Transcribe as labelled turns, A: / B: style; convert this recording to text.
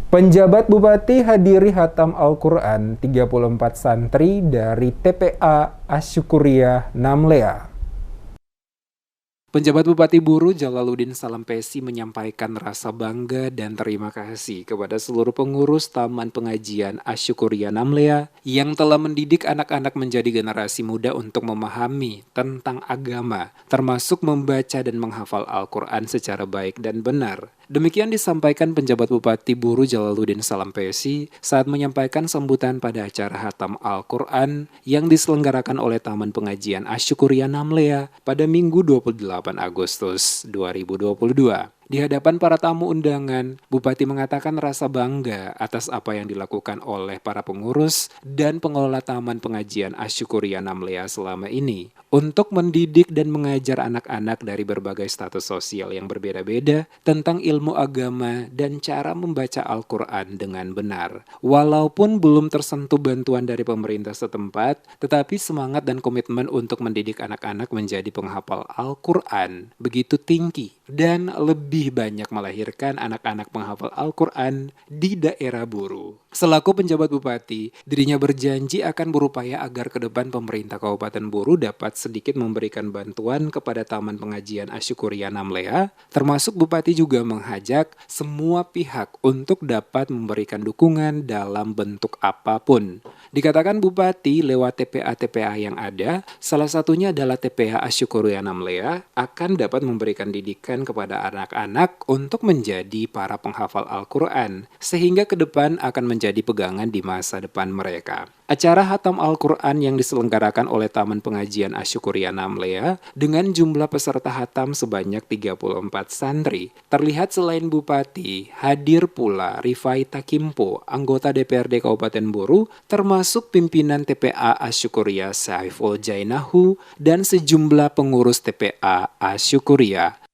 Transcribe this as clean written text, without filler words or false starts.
A: Penjabat Bupati hadiri hatam Al-Quran 34 santri dari TPA Asyukuriyah Namlea.
B: Penjabat Bupati Buru Jalaluddin Salampesi menyampaikan rasa bangga dan terima kasih kepada seluruh pengurus Taman Pengajian Asyukuriyah Namlea yang telah mendidik anak-anak menjadi generasi muda untuk memahami tentang agama, termasuk membaca dan menghafal Al-Quran secara baik dan benar. Demikian disampaikan penjabat Bupati Buru Jalaluddin Salampesi saat menyampaikan sambutan pada acara Hatam Al-Quran yang diselenggarakan oleh Taman Pengajian Asyukuriyah Namlea pada Minggu 28 Agustus 2022. Di hadapan para tamu undangan, Bupati mengatakan rasa bangga atas apa yang dilakukan oleh para pengurus dan pengelola Taman Pengajian Asyukuriyah Namlea selama ini untuk mendidik dan mengajar anak-anak dari berbagai status sosial yang berbeda-beda tentang ilmu agama dan cara membaca Al-Quran dengan benar. Walaupun belum tersentuh bantuan dari pemerintah setempat, tetapi semangat dan komitmen untuk mendidik anak-anak menjadi penghafal Al-Quran begitu tinggi dan lebih banyak melahirkan anak-anak penghafal Al-Quran di daerah Buru. Selaku penjabat Bupati, dirinya berjanji akan berupaya agar ke depan pemerintah Kabupaten Buru dapat sedikit memberikan bantuan kepada Taman Pengajian Asyukuriyah Namlea, termasuk Bupati juga mengajak semua pihak untuk dapat memberikan dukungan dalam bentuk apapun. Dikatakan Bupati lewat TPA-TPA yang ada, salah satunya adalah TPA Asyukuriyah Namlea, akan dapat memberikan didikan kepada anak-anak untuk menjadi para penghafal Al-Quran, sehingga ke depan akan menjadi pegangan di masa depan mereka. Acara Hatam Al-Quran yang diselenggarakan oleh Taman Pengajian Asyukuriyah Namlea dengan jumlah peserta hatam sebanyak 34 santri. Terlihat selain Bupati, hadir pula Rifai Takimpo, anggota DPRD Kabupaten Buru, termasuk pimpinan TPA Asyukuriyah Saiful Jainahu dan sejumlah pengurus TPA Asyukuriyah.